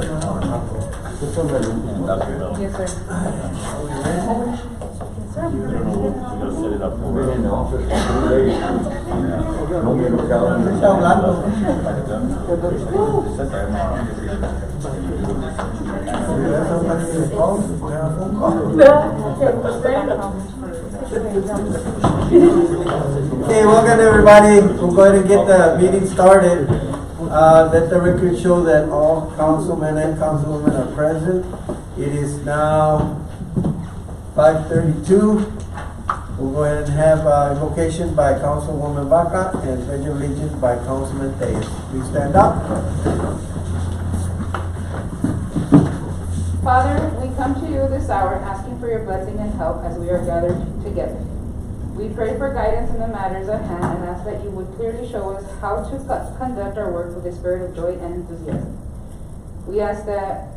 Yes, sir. Okay, welcome everybody. We'll go ahead and get the meeting started. Let the record show that all councilmen and councilwomen are present. It is now 5:32. We'll go ahead and have invocation by Councilwoman Baca and pledge of allegiance by Councilman Tejas. Please stand up. Father, we come to you this hour asking for your blessing and help as we are gathered together. We pray for guidance in the matters at hand and ask that you would clearly show us how to conduct our work with a spirit of joy and enthusiasm. We ask that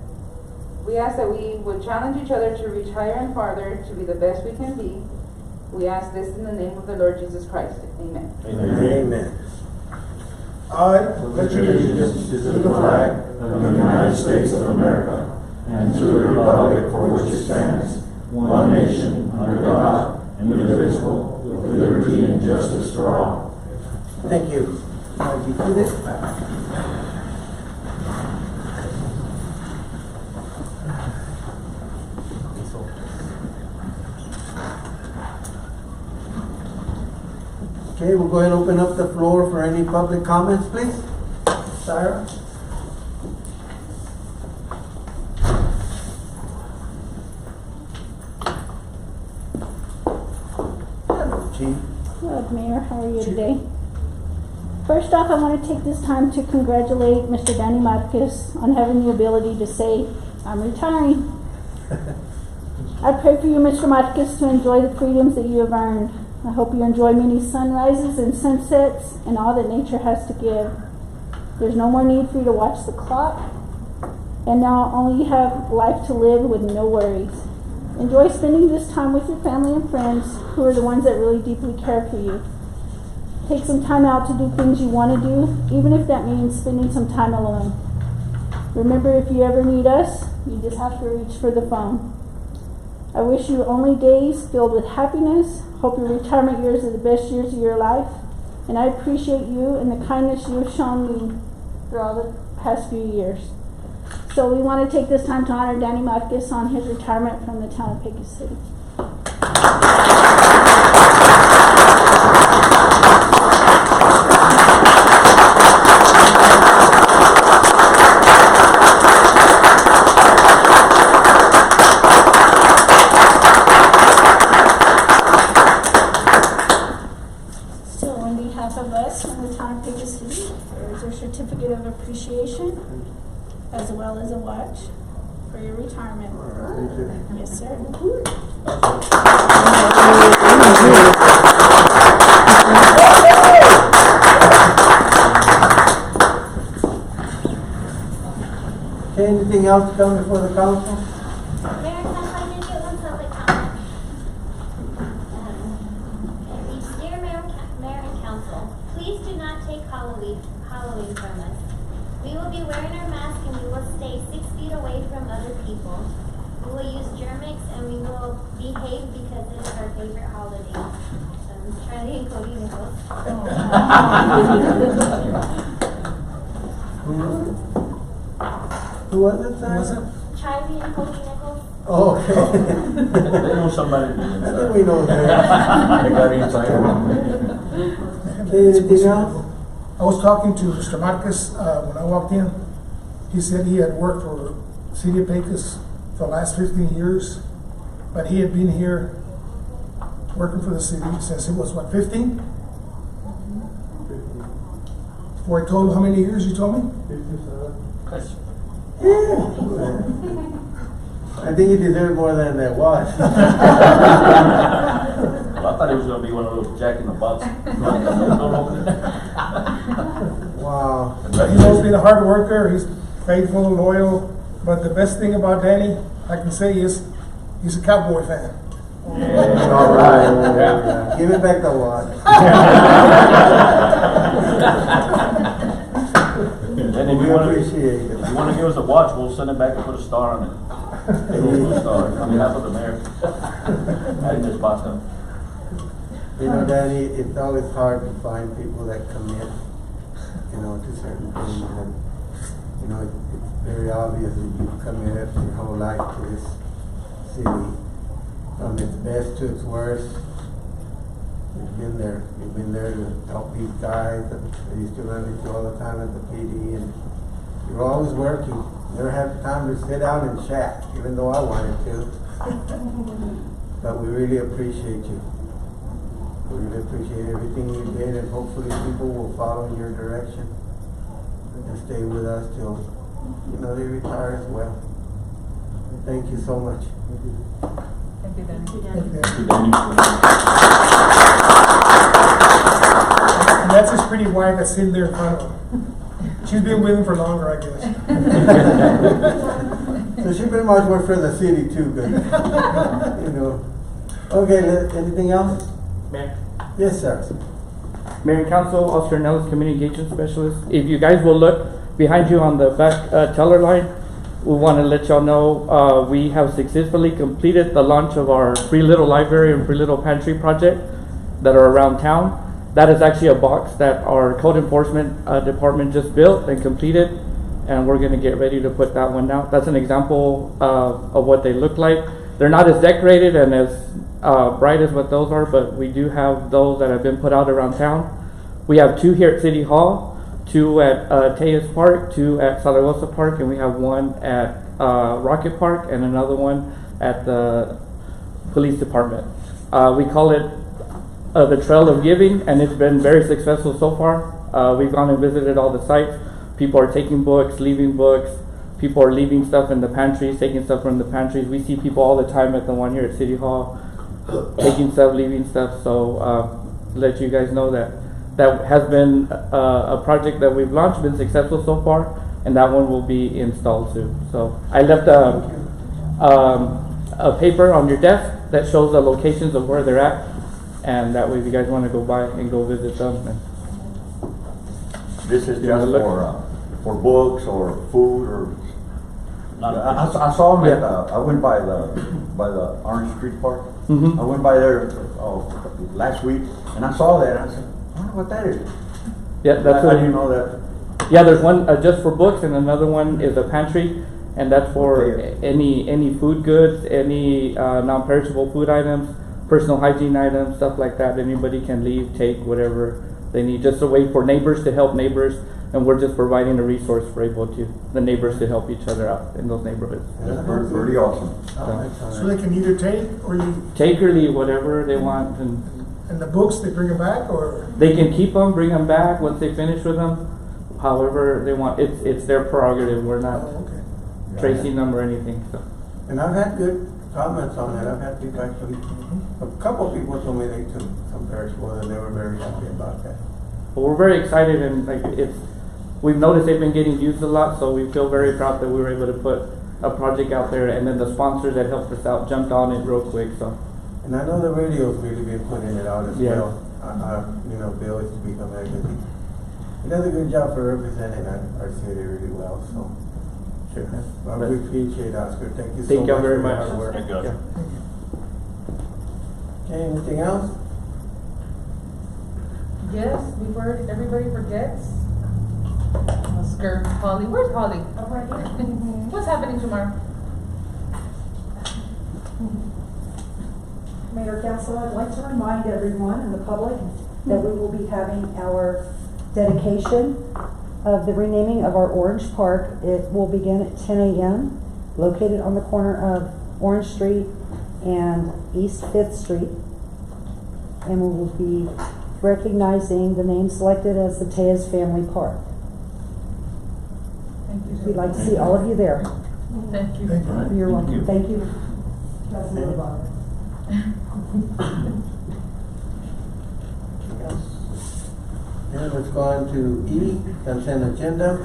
we would challenge each other to reach higher and farther to be the best we can be. We ask this in the name of the Lord Jesus Christ. Amen. Amen. I pledge allegiance to the flag of the United States of America and to the republic for which it stands, one nation, under God, indivisible, with liberty and justice for all. Thank you. You do this? Okay, we'll go ahead and open up the floor for any public comments, please. Sarah? Chief? Hello, Mayor. How are you today? First off, I want to take this time to congratulate Mr. Danny Marquez on having the ability to say, I'm retiring. I pray for you, Mr. Marquez, to enjoy the freedoms that you have earned. I hope you enjoy many sunrises and sunsets and all that nature has to give. There's no more need for you to watch the clock, and now only you have life to live with no worries. Enjoy spending this time with your family and friends who are the ones that really deeply care for you. Take some time out to do things you want to do, even if that means spending some time alone. Remember, if you ever need us, you just have to reach for the phone. I wish you only days filled with happiness. Hope your retirement years are the best years of your life. And I appreciate you and the kindness you have shown me throughout the past few years. So we want to take this time to honor Danny Marquez on his retirement from the town of Pecos City. So on behalf of us from the town of Pecos City, there is a certificate of appreciation as well as a watch for your retirement. Yes, sir. Okay, anything else to come before the council? Mayor, can I get one public comment? Dear Mayor and Council, please do not take Halloween from us. We will be wearing our masks and we will stay 6 feet away from other people. We will use Germix and we will behave because it is our favorite holiday. Charlie and Cody Nichols. Who was it, sir? Charlie and Cody Nichols. Oh, okay. They know somebody. I think we know that. They got inside. Okay, anything else? I was talking to Mr. Marquez when I walked in. He said he had worked for the City of Pecos for the last 15 years, but he had been here working for the city since it was, what, 15? Before I told him how many years you told me? 57. I think he deserved more than that watch. Well, I thought he was going to be one of those Jack in the Box. Wow. He's always been a hard worker. He's faithful, loyal. But the best thing about Danny, I can say, is he's a Cowboy fan. All right. Yeah. Give it back the watch. And if We you want to, appreciate it. if you wanna give us a watch, we'll send it back and put a star on it. A star, on behalf of the mayor. And Ms. Boston. You know, Danny, it's always hard to find people that commit, you know, to certain things, and, you know, it's very obvious that you've committed your whole life to this city, from its best to its worst. You've been there to help these guys, and I used to run into you all the time at the PD, and you're always working. You never have time to sit down and chat, even though I wanted to. But we really appreciate you. We really appreciate everything you did, and hopefully people will follow in your direction and stay with us till, you know, they retire as well. Thank you so much. Thank you, Danny. And that's his pretty wife that's sitting there in front of him. She's been with him for longer, I guess. So she pretty much worked for the city too, good. You know. Okay, anything else? Mayor. Yes, sir. Mayor and Council, Oscar Nellis, Communication Specialist. If you guys will look behind you on the back teller line, we want to let y'all know we have successfully completed the launch of our Free Little Library and Free Little Pantry project that are around town. That is actually a box that our code enforcement department just built and completed, and we're going to get ready to put that one out. That's an example of what they look like. They're not as decorated and as bright as what those are, but we do have those that have been put out around town. We have 2 here at City Hall, 2 at Tejas Park, 2 at Zaragoza Park, and we have 1 at Rocket Park and another one at the police department. We call it the Trail of Giving, and it's been very successful so far. We've gone and visited all the sites. People are taking books, leaving books. People are leaving stuff in the pantries, taking stuff from the pantries. We see people all the time at the one here at City Hall, taking stuff, leaving stuff. So let you guys know that has been a project that we've launched, been successful so far, and that one will be installed soon. So I left a paper on your desk that shows the locations of where they're at, and that way if you guys want to go by and go visit them. And This is just for books or food or? I saw them at I went by the Orange Street Park. Mhm. I went by there last week, and I saw that, and I said, I wonder what that is. yeah, that's I what didn't know that. Yeah, there's one just for books, and another one is a pantry, and that's for Okay. any food goods, any non-perishable food items, personal hygiene items, stuff like that. Anybody can leave, take whatever they need, just a way for neighbors to help neighbors, and we're just providing a resource for the neighbors to help each other out in those neighborhoods. That's pretty awesome. So they can either take or you, Take or leave whatever they want, and the books, they bring them back or? they can keep them, bring them back once they finish with them, however they want. It's their prerogative. We're not Oh, okay. tracing them or anything. So. And I've had good comments on it. I've had people actually, a couple people told me they took some perishables and they were very happy about that. But we're very excited, and we've noticed they've been getting used a lot, so we feel very proud that we were able to put a project out there, and then the sponsors that helped us out jumped on it real quick. So. And I know the radio's really been putting it out as Yeah. well. You know, Bill is to become a good. He does a good job for representing our city really well, so. Sure. Well, we appreciate Oscar. Thank you so much. Thank y'all very for your much. hard work. Thank you. Yeah. Okay, anything else? Yes, before everybody forgets, Oscar, Holly, where's Holly? Oh, right here. What's happening tomorrow? Mayor, Council, I'd like to remind everyone and the public that we will be having our dedication of the renaming of our Orange Park. It will begin at 10 a.m., located on the corner of Orange Street and East 5th Street. And we will be recognizing the name selected as the Tejas Family Park. Thank you. We'd like to see all of you there. Thank you. Thank you. You're Thank welcome. you. Thank you. Councilman Barber. Yeah, let's go on to E, consent agenda.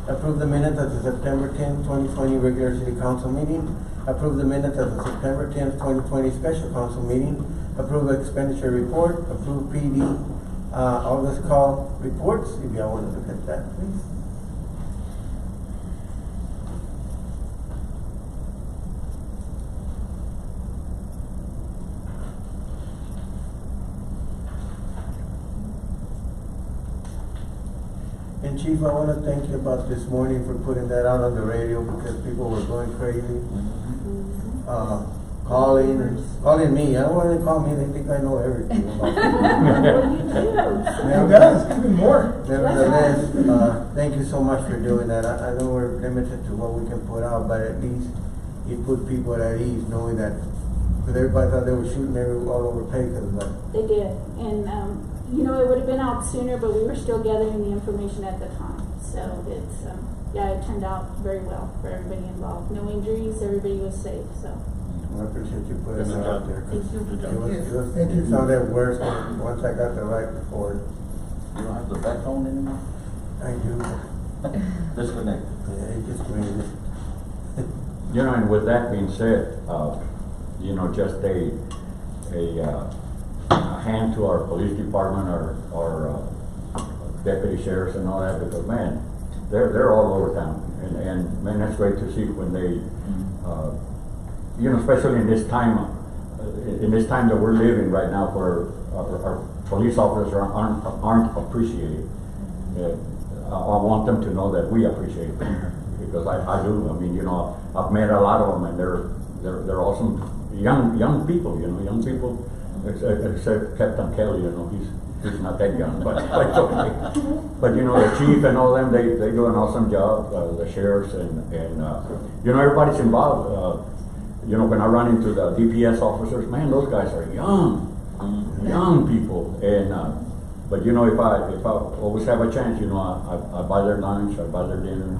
Approve the minutes of the September 10th, 2020 regular city council meeting. Approve the minutes of the September 10th, 2020 special council meeting. Approve expenditure report. Approve PD August call reports. If y'all want to look at that, please. And Chief, I wanna thank you about this morning for putting that out on the radio because people were going crazy. Calling me, I don't want to call me, they think I know everything about It does, even more. Nevertheless, thank you so much for doing that. I know we're limited to what we can put out, but at least it put people at ease knowing that, because everybody thought they were shooting all over Pecos, but. They did, and, you know, it would have been out sooner, but we were still gathering the information at the time. So it's, yeah, it turned out very well for everybody involved. No injuries, everybody was safe, so. I appreciate you putting it out there. 'Cause Thank you. It sounded worse once I got the right report. You don't have the backbone anymore? I do. Disconnect. Yeah, it just ran it. You know, and with that being said, you know, just a hand to our police department, our deputy sheriffs and all that, because man, they're all over town, and man, that's great to see when they, you know, especially in this time that we're living right now, where our police officers aren't appreciated. I want them to know that we appreciate them, because I do. I mean, you know, I've met a lot of them, and they're awesome young people. You know, young people, except Captain Kelly. You know, he's not that young, but it's okay. But you know, the chief and all them, they do an awesome job. The sheriffs and you know, everybody's involved. You know, when I run into the DPS officers, man, those guys are young people, and but you know, if I always have a chance, you know, I buy their lunch, I buy their dinner,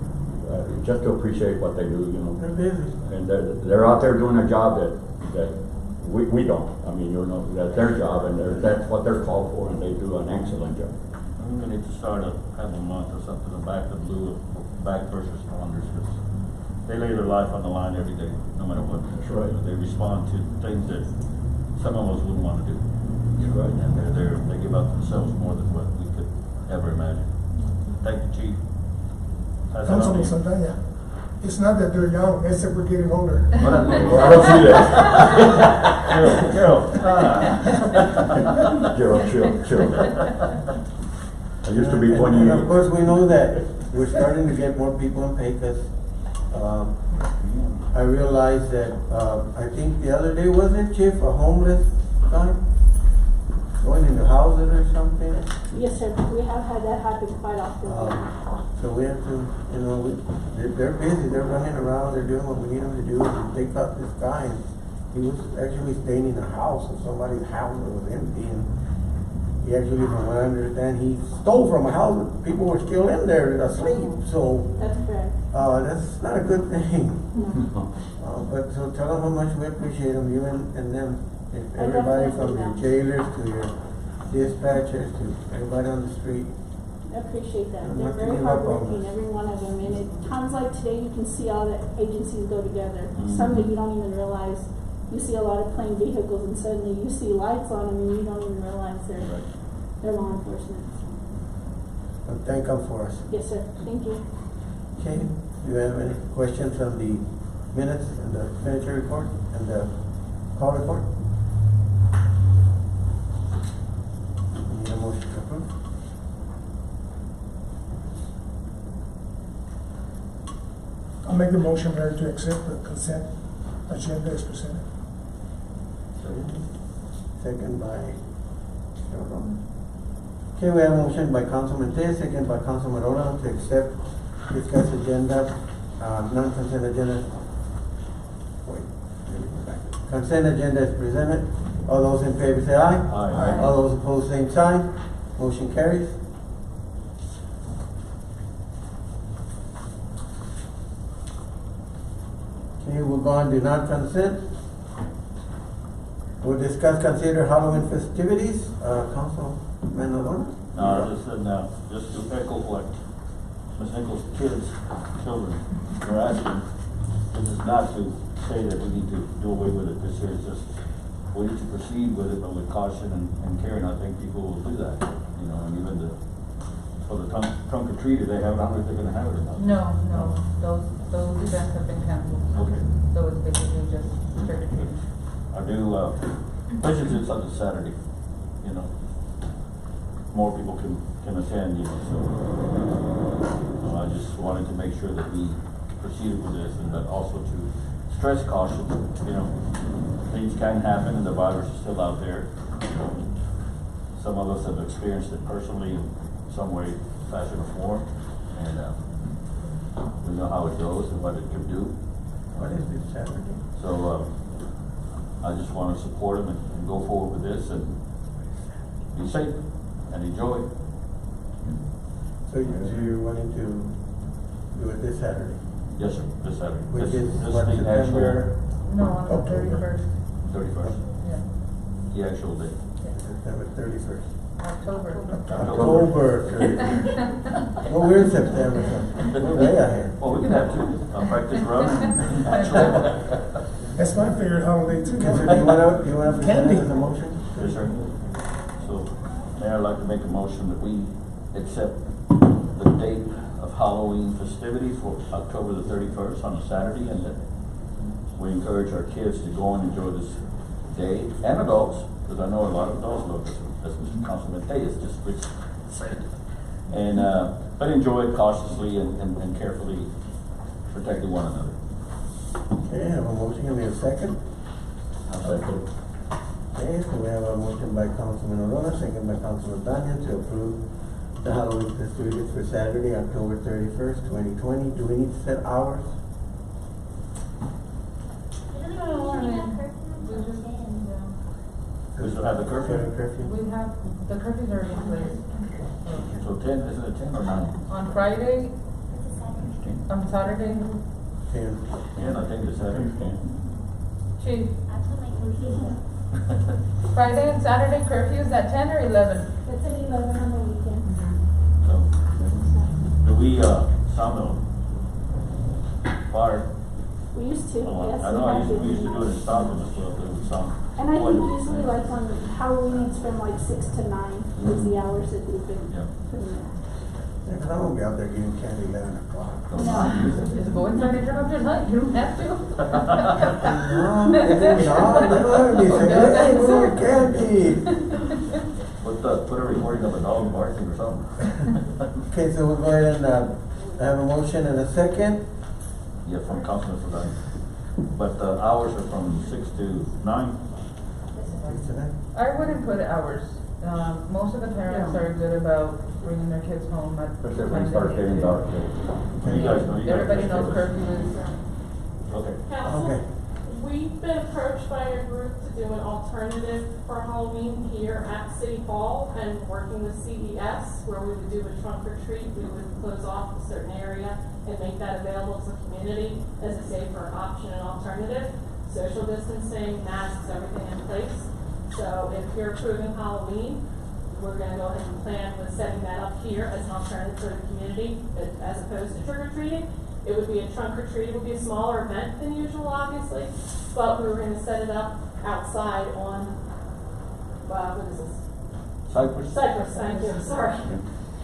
just to appreciate what they do, you know. They're busy. And they're out there doing a job that we don't. I mean, you know, that's their job, and that's what they're called for, and they do an excellent job. I'm gonna need to start have a month or something about the blue back first responders, because they lay their life on the line every day, no matter what. That's right. They respond to things that some of us wouldn't want to do. That's right. And they give up themselves more than what we could ever imagine. Thank you, Chief. That's what I Councilman mean. Santana, it's not that they're young, it's that we're getting older. What I mean. I don't see that. Chill. I used to be And 28. of course, we know that we're starting to get more people in Pecos. I realized that, I think the other day, was it, Chief, a homeless guy going into houses or something? Yes, sir, we have had that happen quite often. So we have to, you know, they're busy, they're running around, they're doing what we need them to do. And they caught this guy, and he was actually staying in a house, in somebody's house that was empty, and he actually, from what I understand, he stole from a house, people were still in there asleep, so, That's correct. that's not a good thing. No. But so tell them how much we appreciate them, you and them, if I everybody definitely from your will. jailers to your dispatchers to everybody on the street. I appreciate that. I'm They're not very giving up on hardworking, us. every one of them, and at times like today, you can see all the agencies go together. Some that you don't even realize. You see a lot of plain vehicles, and suddenly you see lights on them, and you don't even realize they're law enforcement. Well, thank them for us. Yes, sir. Thank you. Okay, do you have any questions on the minutes and the expenditure report and the call report? Need a motion to approve? I'll make the motion, Mayor, to accept the consent agenda as presented. Second by Romero. Okay, we have a motion by Councilman Tellez, second by Councilman Romero to accept, discuss agenda, non-consent agenda. Wait, let me go back. Consent agenda is presented. All those in favor say aye. Aye. All those opposed, same sign. Motion carries. Okay, we'll go on to non-consent. We'll discuss, consider Halloween festivities. Councilman Alon? No, I just said now, just to echo what Ms. Nichols' children were asking, this is not to say that we need to do away with it this year, it's just we need to proceed with it, but with caution and care, and I think people will do that, you know, and even for the trunk or treat, if they have it, I don't know if they're gonna have it or not. No, those events have been canceled. Okay. So it's basically just trick or treating. I do, especially since it's on a Saturday, you know, more people can attend, you know, so. I just wanted to make sure that we proceeded with this, and that also to stress caution, you know, things can happen and the virus is still out there. Some of us have experienced it personally in some way, fashion, or form, and we know how it goes and what it can do. What is this Saturday? So I just want to support them and go forward with this and be safe and enjoy. So you're wanting to do it this Saturday? Yes, sir, this Saturday. Which This- is this what, the actual September? No, on the October. 31st, 31st, yeah, the actual day. September 31st. October. October 31st. Well, we're in September, so we're way ahead. Well, we can have two, practice run and actual. That's my favorite holiday too. Okay, so you wanna present Candy. it as a motion? Yes, sir. So, Mayor, I'd like to make a motion that we accept the date of Halloween festivities for October the 31st on a Saturday, and that we encourage our kids to go and enjoy this day, and adults, because I know a lot of adults love this, as Mr. Councilman Hayes just said. And, but enjoy it cautiously and carefully, protecting one another. Okay, I have a motion, can we have a second? Okay, so we have a motion by Councilman Orona, second by Councilman Daniel to approve the Halloween festivities for Saturday, October 31st, 2020. Do we need to set hours? Really, No, I we mean, have curfew we on just- Monday and We still have the curfew? Curfew? We have, the curfew's already in place. So 10, isn't it 10 or 9? On Friday, it's a Saturday. on Saturday, 10. 10, I think it's Saturday. Chief, I put my computer. Friday and Saturday curfews at 10 or 11? It's at 11 on the weekend. So, do we, sound the fire? We used to, Oh, yes. I know, we used to have do it in Stockton as well, it would sound. And I think wonderful. usually like on Halloween, it's from like 6 to 9 is the hours that we've been Yeah. putting in. Yeah, 'cause I won't be out there getting candy 11 o'clock. Just go inside and turn off your light, you don't have to. No, they don't have any say, hey, we want candy. Put a recording of a dog barking or something. Okay, so we'll go ahead and, have a motion and a second. Yeah, from Councilman Fulani. But the hours are from 6 to 9. I wouldn't put hours. Most of the parents are good about bringing their kids home at. Especially when it starts getting dark. You guys know, Everybody knows curfew is. Okay. Council, Okay. we've been approached by a group to do an alternative for Halloween here at City Hall and working with CES, where we would do a trunk or treat. We would close off a certain area and make that available to the community as a safer option and alternative. Social distancing, masks, everything in place. So if you're approving Halloween, we're gonna go ahead and plan with setting that up here as an alternative for the community, as opposed to trick or treating. It would be a trunk or treat, it would be a smaller event than usual, obviously, but we were gonna set it up outside on, what is this? Cypress? Cypress, thank you, sorry.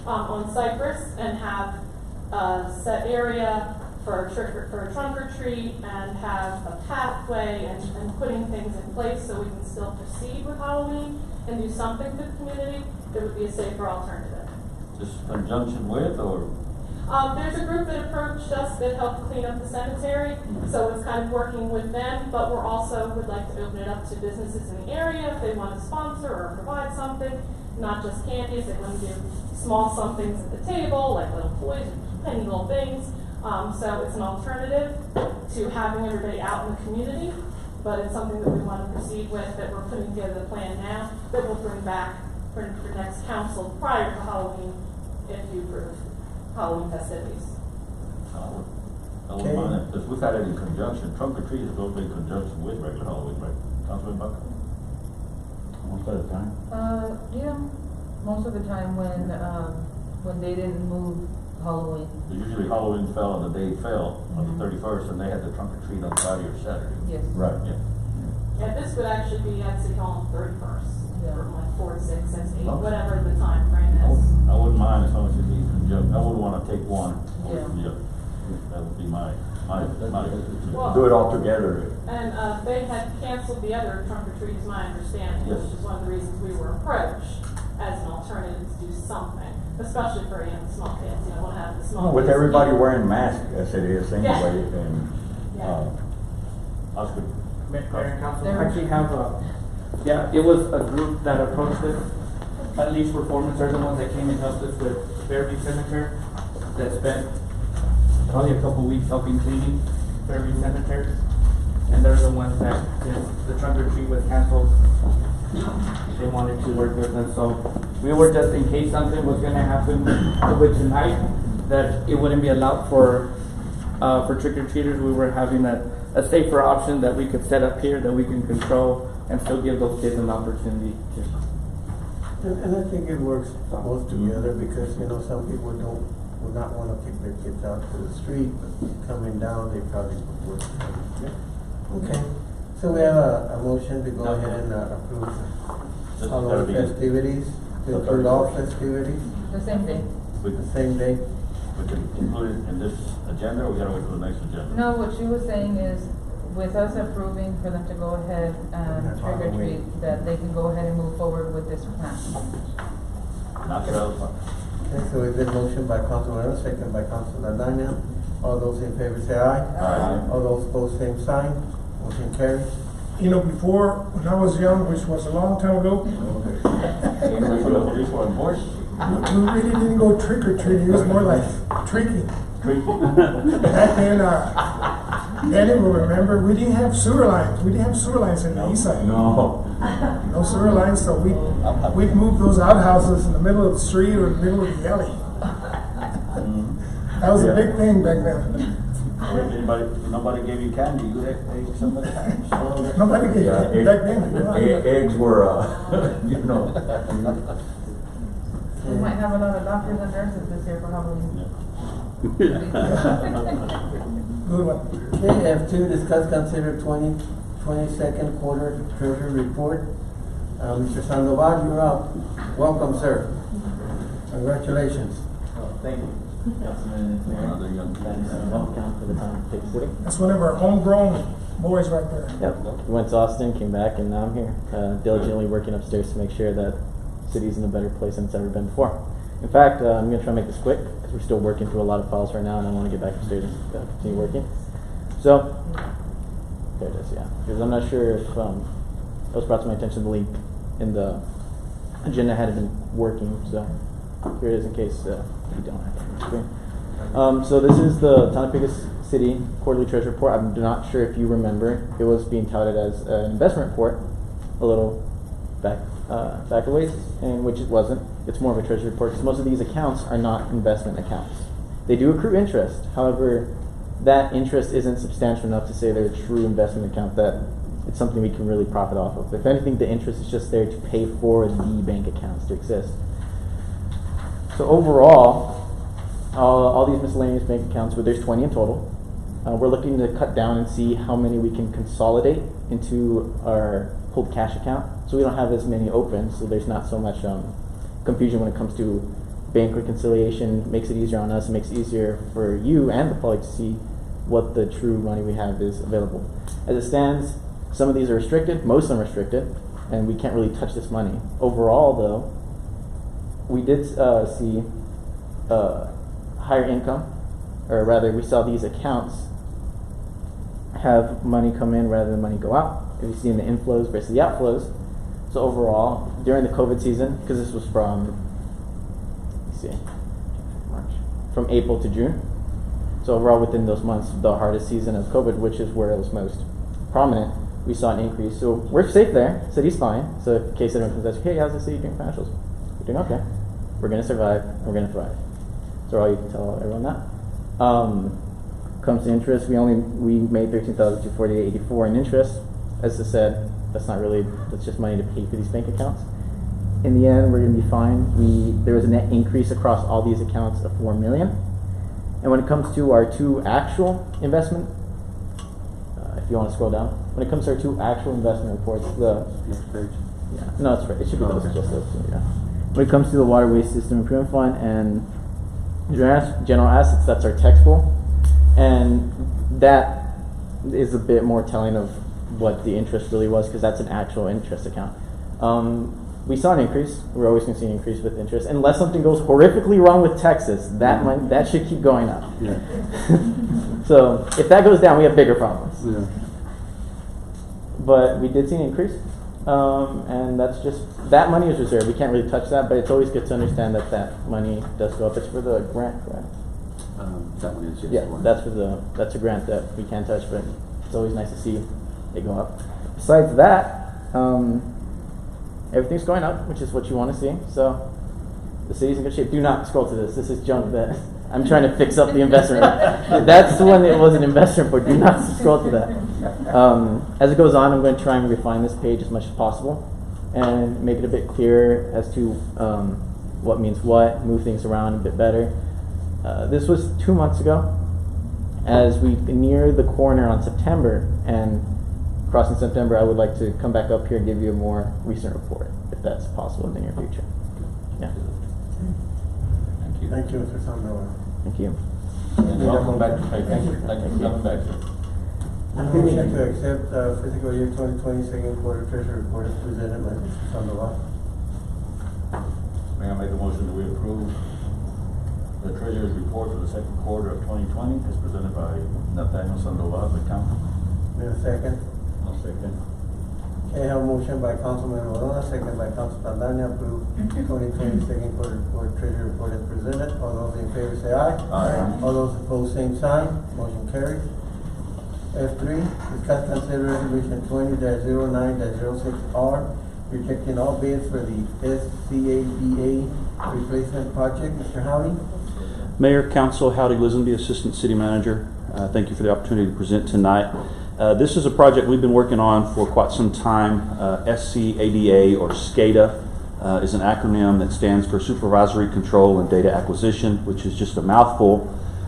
On Cypress, and have a set area for a trunk or treat, and have a pathway and putting things in place so we can still proceed with Halloween and do something for the community. It would be a safer alternative. Just conjunction with, or? There's a group that approached us that helped clean up the cemetery, so it's kind of working with them, but we're also would like to open it up to businesses in the area if they want to sponsor or provide something, not just candy, if they want to do small somethings at the table, like little toys, tiny little things. So it's an alternative to having everybody out in the community, but it's something that we want to proceed with, that we're putting together the plan now, that we'll bring back for next council prior to Halloween, if you approve Halloween festivities. I wouldn't mind that, because we've had it in conjunction, trunk or treat is supposed to be in conjunction with regular Halloween, right? Councilman Buck? Most of the time. Yeah, most of the time when they didn't move Halloween. Usually Halloween fell on the day it fell, on the 31st, and they had the trunk or treat on Friday or Saturday. Yes. Right. Yeah. Yeah, this would actually be at City Hall on the 31st, Yeah. from like 4 to 6, 6 to 8, Oh. whatever the time frame I is. wouldn't mind as long as it be conjunct, I wouldn't wanna take one away Yeah. from the other. That would be my. Well- Do it all together. And they had canceled the other trunk or treat, is my understanding, Yes. which is one of the reasons we were approached as an alternative to do something. especially for, small kids, wanna have the small. With kids. everybody wearing masks as it is anyway, and, Yeah. Oscar. Mayor and Council, There- I actually have it was a group that approached us. At least Performance are the ones that came and helped us with Fairview Cemetery, that spent probably a couple weeks helping cleaning Fairview Cemetery. And they're the ones that, since the trunk or treat was canceled, they wanted to work with us. So we were just, in case something was gonna happen with tonight, that it wouldn't be allowed for trick or treaters, we were having a safer option that we could set up here that we can control and still give those kids an opportunity to. And I think it works both together because, some people would not wanna kick their kids out to the street, but coming down, they probably would. Okay, so we have a motion to go ahead and approve This all gotta of the be- festivities, to the include all 31st. festivities, The same thing. We the can, same day. we can include it in this agenda, or we gotta wait for the next agenda? No, what she was saying is, with us approving for them to go ahead and trick or treat, that they can go ahead and move forward with this plan. Knock it out of the park. Okay, so we've been motioned by Councilor Moreno, second by Councilor Daniel. All those in favor say aye. Aye. All those opposed, same sign. Motion carries. Before, when I was young, which was a long time ago, Anybody from the police or board? we really didn't go trick or treating, it was more like tricking. Back then, Danny will remember, we didn't have sewer lines. We didn't have sewer lines in the east side. no. No sewer lines, so we'd move those outhouses in the middle of the street or the middle of the alley. That was a big thing back then. Nobody gave you candy, you had to take some of the cash. Nobody did Yeah, that back then. Eggs were, We might have a lot of doctors and nurses this year for Halloween. Good one. Okay, F2, discuss, consider 22nd quarter treasury report. Mr. Sandoval, you're up. Welcome, sir. Congratulations. Thank you. Another young man. For the time to take a sitting. That's one of our homegrown boys right there. Yep. We went to Austin, came back, and now I'm here, diligently working upstairs to make sure that city's in a better place than it's ever been before. In fact, I'm going to try and make this quick because we're still working through a lot of files right now, and I want to get back upstairs and continue working. So, there it is, yeah. Because I'm not sure if it was brought to my attention the link in the agenda hadn't been working, so here it is in case you don't have it on the screen. So this is the Town of Pecos City Quarterly Treasury Report. I'm not sure if you remember, it was being touted as an investment report a little back a ways, and which it wasn't. It's more of a treasury report because most of these accounts are not investment accounts. They do accrue interest. However, that interest isn't substantial enough to say they're a true investment account that it's something we can really profit off of. If anything, the interest is just there to pay for the bank accounts to exist. So overall, all these miscellaneous bank accounts, well, there's 20 in total. We're looking to cut down and see how many we can consolidate into our hold cash account, so we don't have as many open, so there's not so much confusion when it comes to bank reconciliation. Makes it easier on us, makes it easier for you and the public to see what the true money we have is available. As it stands, some of these are restricted, most of them are restricted, and we can't really touch this money. Overall though, we did see higher income, or rather we saw these accounts have money come in rather than money go out. If you see in the inflows versus the outflows. So overall, during the COVID season, because this was from, let's see, March, from April to June. So overall, within those months, the hardest season of COVID, which is where it was most prominent, we saw an increase. So we're safe there. City's fine. So in case anyone comes and says, hey, how's the city doing financials? We're doing okay. We're going to survive. We're going to thrive. So all you can tell everyone that. Comes to interest, we made $13,248.84 in interest. As I said, that's just money to pay for these bank accounts. In the end, we're going to be fine. There was a net increase across all these accounts of $4 million. And when it comes to our two actual investment, if you want to scroll down, when it comes to our two actual investment reports, no, it's right. It should be those, just those two, yeah. When it comes to the Waterway System Improvement Fund and general assets, that's our tax pool. And that is a bit more telling of what the interest really was, because that's an actual interest account. we saw an increase. We're always going to see an increase with interest, unless something goes horrifically wrong with Texas. That money, that should keep going up. Yeah. So if that goes down, we have bigger problems. Yeah. But we did see an increase, and that's just, that money is reserved. We can't really touch that, but it's always good to understand that that money does go up. It's for the grant, correct? That one is, yes. Yeah, that's a grant that we can't touch, but it's always nice to see it go up. Besides that, everything's going up, which is what you want to see. So the city's in good shape. Do not scroll to this. This is junk that I'm trying to fix up the investment. That's the one that was an investment for. Do not scroll to that. As it goes on, I'm going to try and refine this page as much as possible and make it a bit clearer as to what means what, move things around a bit better. This was 2 months ago. As we near the corner on September and crossing September, I would like to come back up here and give you a more recent report, if that's possible in the near future. Yeah. Thank you. Thank you, Mr. Sandoval. Thank you. And welcome back to Pecos. Thank you for coming back, sir. Motion to accept fiscal year 2020 second quarter treasury report as presented by Mr. Sandoval. May I make a motion that we approve the treasurer's report for the second quarter of 2020 as presented by Nathaniel Sandoval, the accountant? May I have a second? I'll second. Okay, I have a motion by Councilman Morona, second by Council Pandana, approve 2020 second quarter treasury report as presented. All those in favor say aye. Aye. All those opposed, same sign. Motion carries. F3, discuss consider resolution 20-09-06R, rejecting all bids for the SCADA replacement project. Mr. Howdy? Mayor, Council, Howdy Lisenby, Assistant City Manager. Thank you for the opportunity to present tonight. This is a project we've been working on for quite some time. SCADA, or SCADA, is an acronym that stands for Supervisory Control and Data Acquisition, which is just a mouthful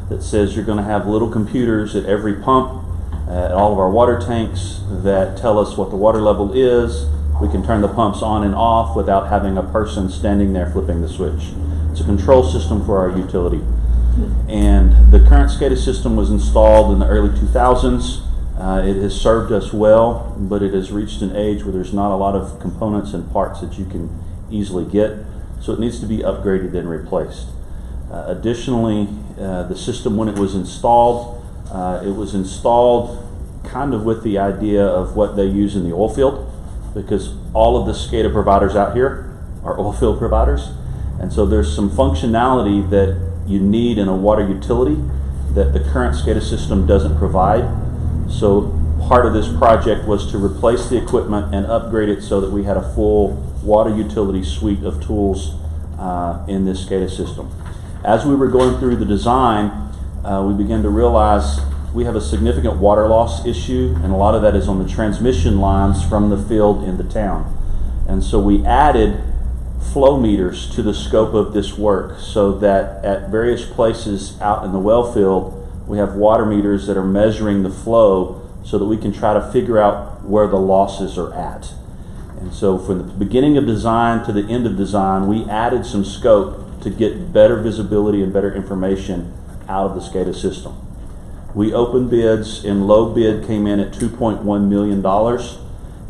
that says you're going to have little computers at every pump, at all of our water tanks, that tell us what the water level is. We can turn the pumps on and off without having a person standing there flipping the switch. It's a control system for our utility. And the current SCADA system was installed in the early 2000s. It has served us well, but it has reached an age where there's not a lot of components and parts that you can easily get. So it needs to be upgraded and replaced. Additionally, the system, when it was installed kind of with the idea of what they use in the oil field, because all of the SCADA providers out here are oil field providers. And so there's some functionality that you need in a water utility that the current SCADA system doesn't provide. So part of this project was to replace the equipment and upgrade it so that we had a full water utility suite of tools in this SCADA system. As we were going through the design, we began to realize we have a significant water loss issue, and a lot of that is on the transmission lines from the field into town. And so we added flow meters to the scope of this work so that at various places out in the well field, we have water meters that are measuring the flow so that we can try to figure out where the losses are at. And so from the beginning of design to the end of design, we added some scope to get better visibility and better information out of the SCADA system. We opened bids, and low bid came in at $2.1 million,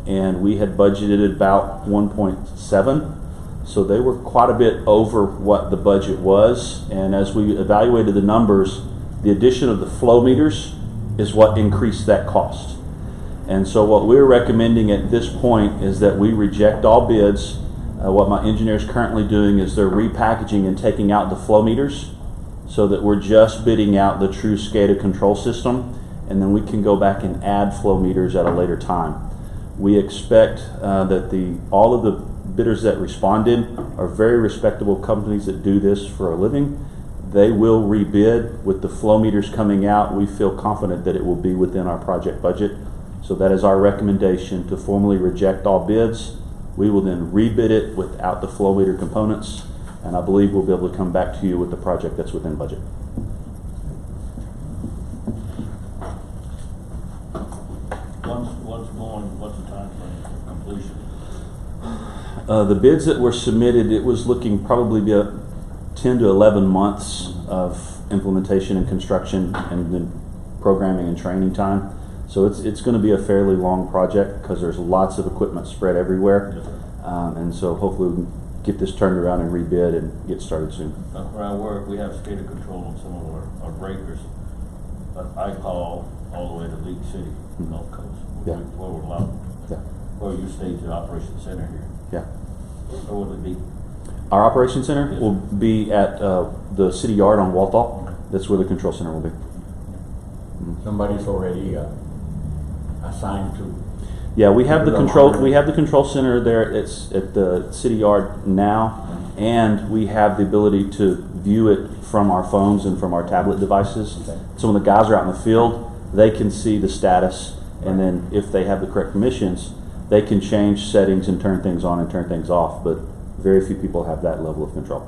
and we had budgeted about 1.7. So they were quite a bit over what the budget was. And as we evaluated the numbers, the addition of the flow meters is what increased that cost. And so what we're recommending at this point is that we reject all bids. What my engineer is currently doing is they're repackaging and taking out the flow meters so that we're just bidding out the true SCADA control system, and then we can go back and add flow meters at a later time. We expect that all of the bidders that responded are very respectable companies that do this for a living. They will rebid. With the flow meters coming out, we feel confident that it will be within our project budget. So that is our recommendation, to formally reject all bids. We will then rebid it without the flow meter components, and I believe we'll be able to come back to you with the project that's within budget. What's the time frame for completion? The bids that were submitted, it was looking probably be 10 to 11 months of implementation and construction, and then programming and training time. So it's going to be a fairly long project because there's lots of equipment spread everywhere. And so hopefully we can get this turned around and rebid and get started soon. Where I work, we have SCADA control on some of our breakers, but I call all the way to League City, Gulf Coast, Yeah. where we're allowed. Yeah. Where you stage the operations center here. Yeah. Where would it be? Our operations center Yes. will be at the city yard on Walthall. That's where the control center will be. Somebody's already assigned to. Yeah, we have the Put it on control. order. We have the control center there. It's at the city yard now, and we have the ability to view it from our phones and from our tablet devices. Okay. So when the guys are out in the field, they can see the status, and then if they have the correct permissions, they can change settings and turn things on and turn things off. But very few people have that level of control.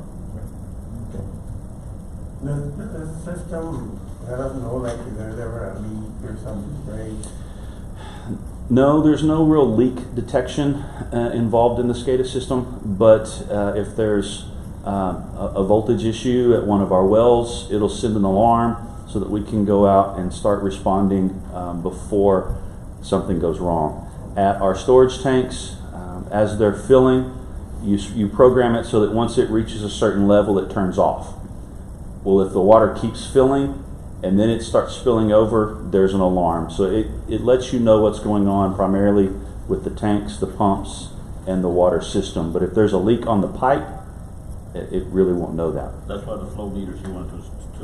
Does the system let us know like if there's ever a leak or something breaks? No, there's no real leak detection involved in the SCADA system, but if there's a voltage issue at one of our wells, it'll send an alarm so that we can go out and start responding before something goes wrong. At our storage tanks, as they're filling, you program it so that once it reaches a certain level, it turns off. Well, if the water keeps filling and then it starts spilling over, there's an alarm. So it lets you know what's going on primarily with the tanks, the pumps, and the water system. But if there's a leak on the pipe, it really won't know that. That's why the flow meters, you want to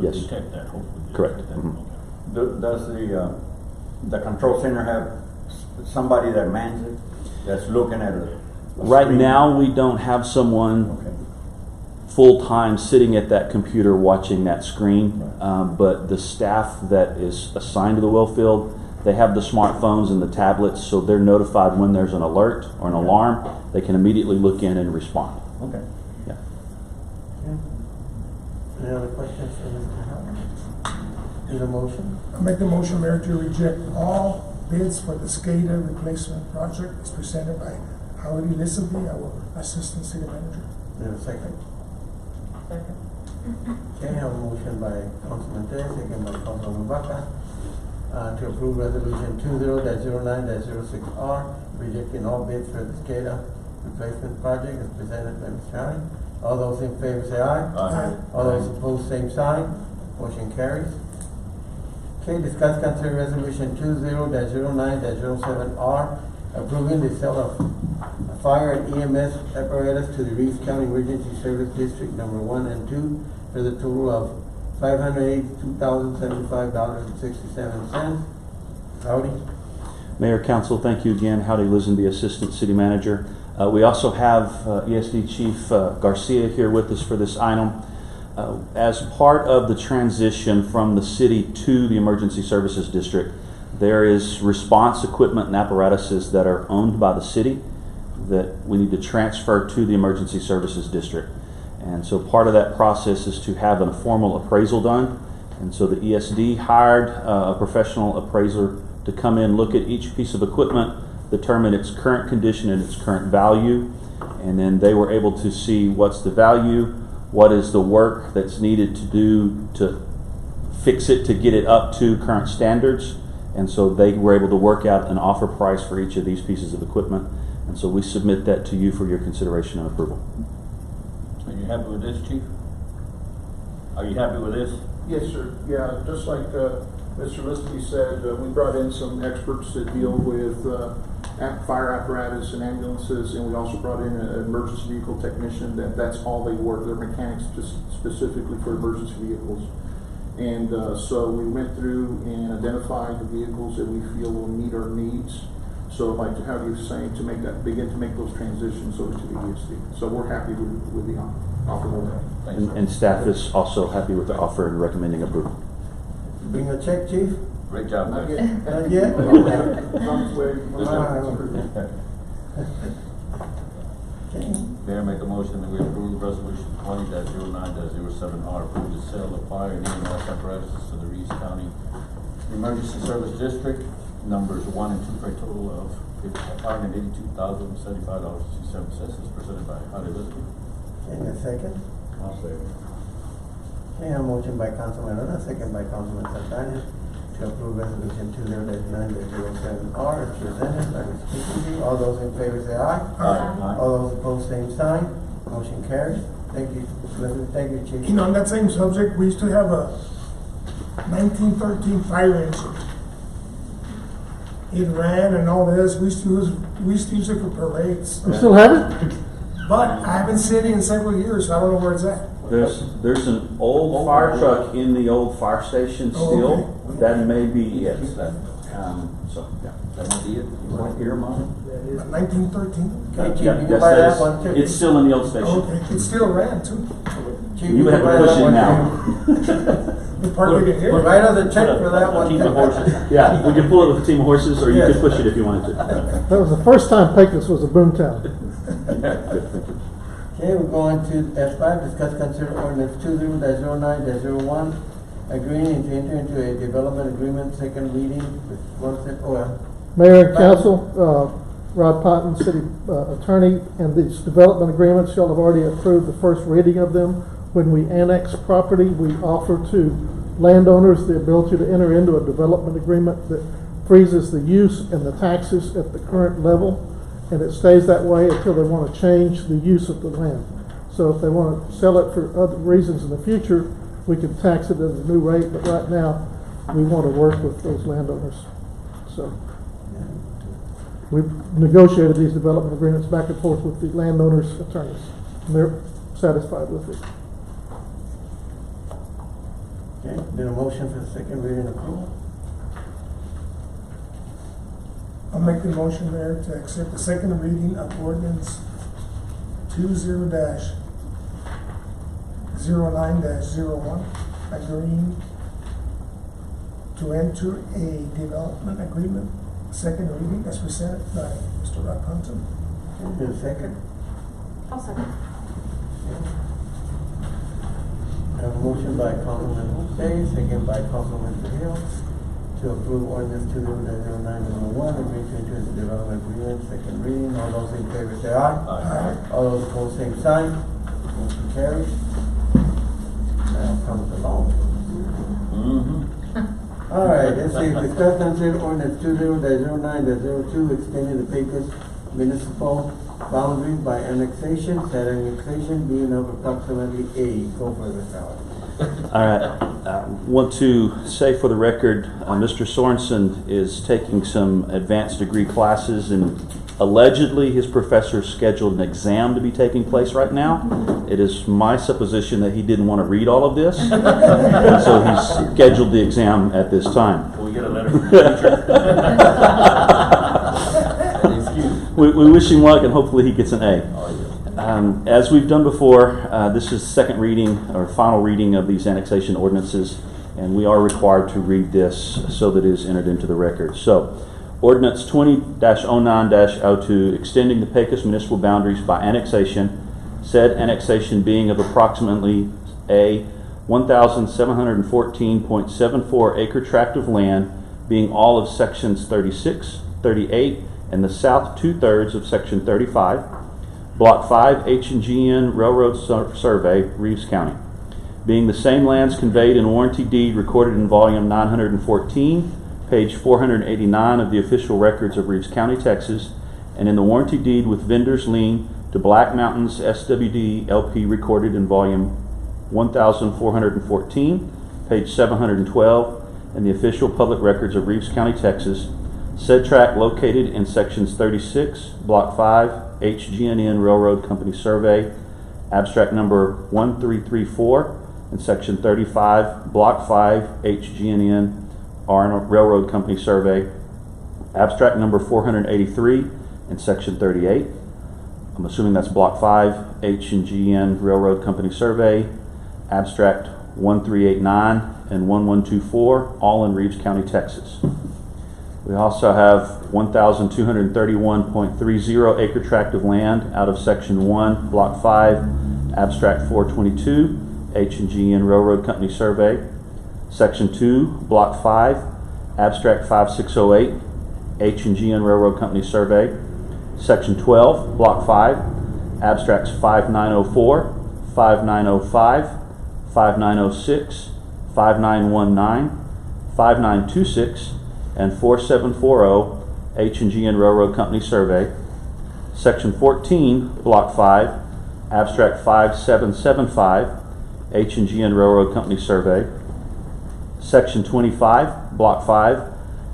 Yes. detect that, hopefully. Correct. Detect that. Mhm. Okay. Does the control center have somebody that mans it, that's looking at it? Right now, we don't have someone Okay. full-time sitting at that computer watching that screen, but the staff that is assigned to the well field, they have the smartphones and the tablets, so they're notified when there's an alert or an alarm. They can immediately look in and respond. Okay. Yeah. Any other questions for Mr. Howard? Need a motion? I make the motion, Mayor, to reject all bids for the SCADA replacement project as presented by Howard Elizabeth, our Assistant City Manager. Need a second? Second. Okay, I have a motion by Councilman Day, second by Councilman Baca, to approve resolution 20-09-06R, rejecting all bids for the SCADA replacement project as presented by Mr. Howard. All those in favor say aye. Aye. All those opposed, same sign. Motion carries. Okay, discuss consider resolution 20-09-07R, approving the sale of a fire and EMS apparatus to the Reeves County Emergency Service District Number 1 and 2 for the total of $582,075.67. Howdy. Mayor, Council, thank you again. Howdy Lisenby, Assistant City Manager. We also have ESD Chief Garcia here with us for this item. As part of the transition from the city to the Emergency Services District, there is response equipment and apparatuses that are owned by the city that we need to transfer to the Emergency Services District. And so part of that process is to have a formal appraisal done. And so the ESD hired a professional appraiser to come in, look at each piece of equipment, determine its current condition and its current value, and then they were able to see what's the value, what is the work that's needed to do to fix it to get it up to current standards. And so they were able to work out an offer price for each of these pieces of equipment. And so we submit that to you for your consideration and approval. Are you happy with this, Chief? Are you happy with this? Yes, sir. Yeah, just like Mr. Lispy said, we brought in some experts that deal with fire apparatus and ambulances, and we also brought in an emergency vehicle technician. That's all they work. They're mechanics just specifically for emergency vehicles. And so we went through and identified the vehicles that we feel will meet our needs. So I'd like to have you saying to begin to make those transitions over to the ESD. So we're happy with the offer. Thanks, sir. And staff is also happy with the offer and recommending approval. Bring a check, Chief? Great job, Not guys. yet. Not yet? On its way. Okay. Mayor, make a motion that we approve resolution 20-09-07R, approve the sale of fire and EMS apparatuses to the Reeves County Emergency Service District, numbers 1 and 2, for a total of $582,075.67, as presented by Howdy Elizabeth. Any a second? I'll say. Okay, a motion by Councilman Rona, second by Councilman Santana, to approve resolution 2009-07R as presented by Ms. Kikuchi. All those in favor say aye. Aye. All those opposed, same sign. Motion carries. Thank you. Thank you, Chief. You know, on that same subject, we used to have a 1913 fire engine. It ran and all this. We used to use it for parades. You still have it? But I haven't seen it in several years, so I don't know where it's at. There's an old fire truck in the old fire station still. Okay. That may be it. So, yeah, that might be it. You want to hear mine? 1913? Okay, Chief, Yeah, you can yes, buy that that is- one too. It's still in the old station. Okay, it still ran too. Chief, You would have can to buy push that it one now. We parked it here. Write us a check for that one. Team of horses. Yeah, we could pull it with a team of horses, or you Yes. could push it if you wanted to. That was the first time Pecos was a boomtown. Okay, we're going to F5, discuss consider ordinance 20-09-01, agreeing to enter into a development agreement, second reading with Mayor and council, Rod Potton, city attorney, and these development agreements, y'all have already approved the first reading of them. When we annex property, we offer to landowners the ability to enter into a development agreement that freezes the use and the taxes at the current level, and it stays that way until they want to change the use of the land. So if they want to sell it for other reasons in the future, we can tax it at a new rate, but right now, we want to work with those landowners. So we've negotiated these development agreements back and forth with the landowners' attorneys, and they're satisfied with it. Okay, then a motion for the second reading approval. I'll make the motion, Mayor, to accept the second reading of ordinance 20-09-01, agreeing to enter a development agreement, second reading as presented by Mr. Rod Ponton. Okay, then a second. I'll second. A motion by Councilman Day, second by Councilman Hill, to approve ordinance 20-09-01, agreeing to enter into development agreement, second reading. All those in favor say aye. Aye. All those opposed, same sign. Motion carries. Now comes the long. All right, let's see, discuss consider ordinance 20-09-02, extending the Pecos municipal boundaries by annexation, said annexation being of approximately a. Go for it, Howard. All right, want to say for the record, Mr. Sorensen is taking some advanced degree classes, and allegedly his professor scheduled an exam to be taking place right now. It is my supposition that he didn't want to read all of this, and so he's scheduled the exam at this time. Can we get a letter from the teacher? We wish him luck, and hopefully he gets an A. As we've done before, this is second reading or final reading of these annexation ordinances, and we are required to read this so that it is entered into the record. So, ordinance 20-09-02, extending the Pecos municipal boundaries by annexation, said annexation being of approximately a 1,714.74 acre tract of land, being all of sections 36, 38, and the south 2/3 of section 35, Block 5 H&GN Railroad Survey, Reeves County, being the same lands conveyed in warranty deed recorded in volume 914, page 489 of the official records of Reeves County, Texas, and in the warranty deed with vendor's lien to Black Mountains SWD LP recorded in volume 1414, page 712, and the official public records of Reeves County, Texas. Said tract located in sections 36, Block 5, HGNN Railroad Company Survey, abstract number 1334, and section 35, Block 5, HGNN Railroad Company Survey, abstract number 483, and section 38. I'm assuming that's Block 5, H&GN Railroad Company Survey, abstract 1389 and 1124, all in Reeves County, Texas. We also have 1,231.30 acre tract of land out of section 1, block 5, abstract 422, H&GN Railroad Company Survey, section 2, block 5, abstract 5608, H&GN Railroad Company Survey, section 12, block 5, abstracts 5904, 5905, 5906, 5919, 5926 and 4740 H&G and Railroad Company Survey. Section 14, Block 5, Abstract 5775 H&G and Railroad Company Survey. Section 25, Block 5,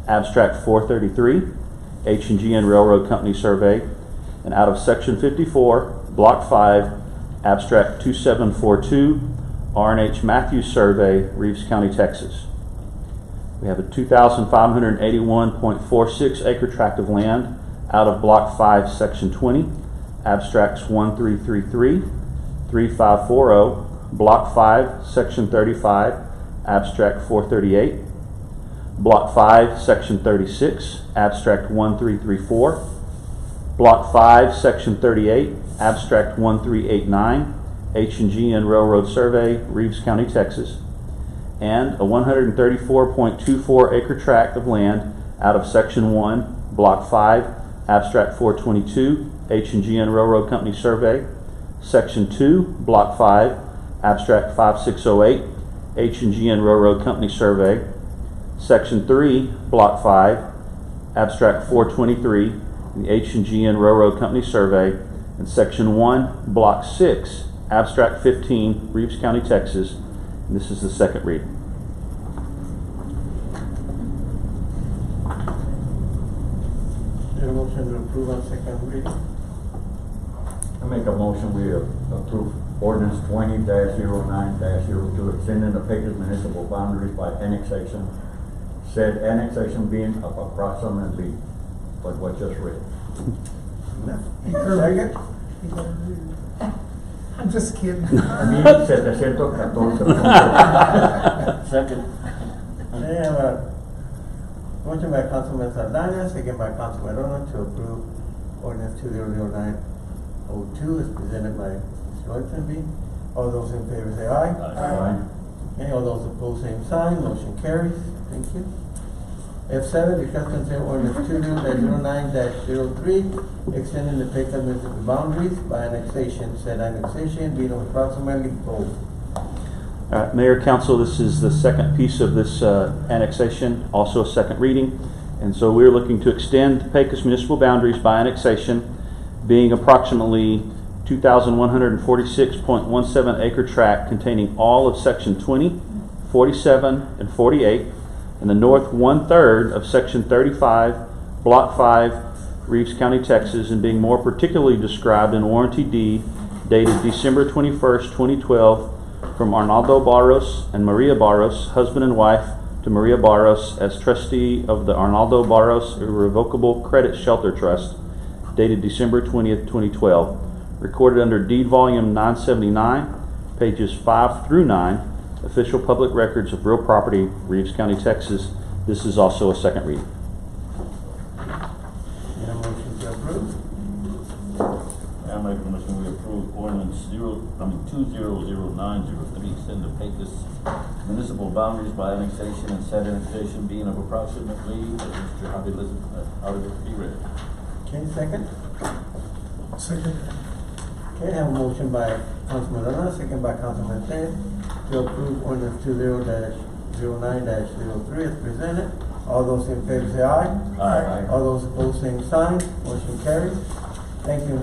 Abstract 433 H&G and Railroad Company Survey. And out of Section 54, Block 5, Abstract 2742 R&H Matthews Survey, Reeves County, Texas. We have a 2,581.46 acre tract of land out of Block 5, Section 20, Abstracts 1333, 3540, Block 5, Section 35, Abstract 438, Block 5, Section 36, Abstract 1334, Block 5, Section 38, Abstract 1389, H&G and Railroad Survey, Reeves County, Texas, and a 134.24 acre tract of land out of Section 1, Block 5, Abstract 422, H&G and Railroad Company Survey, Section 2, Block 5, Abstract 5608, H&G and Railroad Company Survey, Section 3, Block 5, Abstract 423, the H&G and Railroad Company Survey, and Section 1, Block 6, Abstract 15, Reeves County, Texas. And this is the second reading. Is there a motion to approve on second reading? I make a motion we approve ordinance 20-09-02, extending the Pecos municipal boundaries by annexation, said annexation being of approximately what just read. Second? I'm just kidding. I mean, 714. Second. I have a motion by Councilman Saldana, second by Councilman Rona to approve ordinance 2009-02 as presented by Mr. Oitenby. All those in favor say aye. Aye. Okay, all those opposed, same sign. Motion carries. Thank you. F7, discuss consider ordinance 2009-03, extending the Pecos municipal boundaries by annexation, said annexation being of approximately both. Mayor, Council, this is the second piece of this annexation, also a second reading. And so we're looking to extend Pecos municipal boundaries by annexation, being approximately 2,146.17 acre tract containing all of Section 20, 47, and 48, and the north 1/3 of Section 35, Block 5, Reeves County, Texas, and being more particularly described in warranty deed dated December 21st, 2012, from Arnaldo Barros and Maria Barros, husband and wife, to Maria Barros as trustee of the Arnaldo Barros Irrevocable Credit Shelter Trust, dated December 20th, 2012, recorded under deed volume 979, pages 5 through 9, official public records of real property, Reeves County, Texas. This is also a second reading. Need a motion to approve? I make a motion we approve ordinance 2009-03, extend the Pecos municipal boundaries by annexation and said annexation being of approximately, as Mr. Javi Elizabeth be read. Okay, second? Second. Okay, I have a motion by Councilman Rona, second by Councilman Ten, to approve ordinance 20-09-03 as presented. All those in favor say aye. Aye. All those opposed, same sign. Motion carries. Thank you.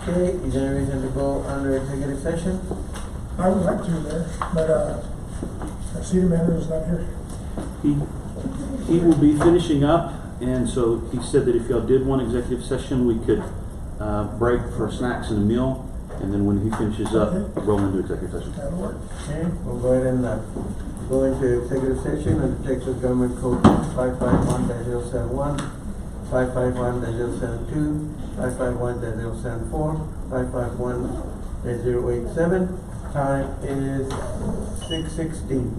Okay, is there any reason to go under executive session? I would like to there, but our city manager is not here. He will be finishing up, and so he said that if y'all did want executive session, we could break for snacks and a meal, and then when he finishes up, roll into executive session. That'll work. Okay, we'll go ahead and go into executive session under Texas Government Code 551-071, 551-072, 551-074, 551-087. Time is 6:16.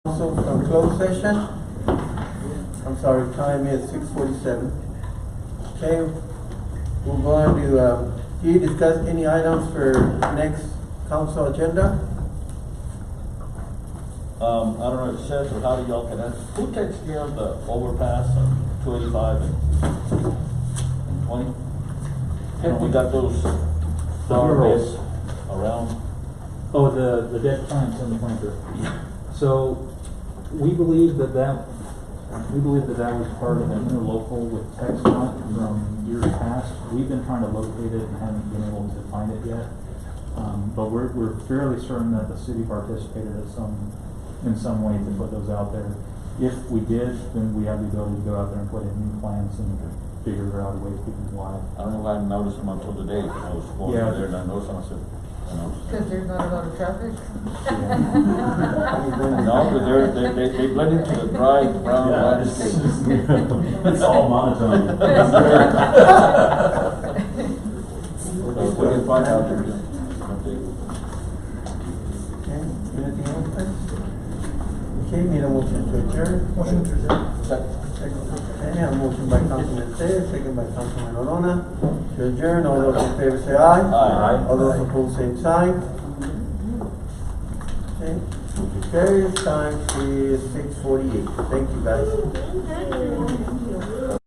Also from closed session. I'm sorry, time is 6:47. Okay, we're going to, do you discuss any items for next council agenda? I don't know if Seth or how do y'all can answer. Who takes care of the overpass on 285 and 20? You know, we got those flower beds around. Oh, the dead plants in the planter. So, we believe that was part of an interlocal with TxDOT from years past. We've been trying to locate it and haven't been able to find it yet. But we're fairly certain that the city participated in some way to put those out there. If we did, then we have the ability to go out there and put in new plants and figure out a way to keep them alive. I don't know why I noticed them until today. I was going Yeah. there and I noticed them. I said, you know. Because there's not a lot of traffic? No, but they blend into the dry brown landscape. It's all monotone. So we can find out there. Okay, anything else, guys? Okay, need a motion to adjourn? Motion to adjourn. Second. Okay, a motion by Councilman Tellez, second by Councilman Olona. To adjourn, all those in favor say aye. Aye. All those opposed, same sign. Okay, carries, time is 6:48. Thank you, guys.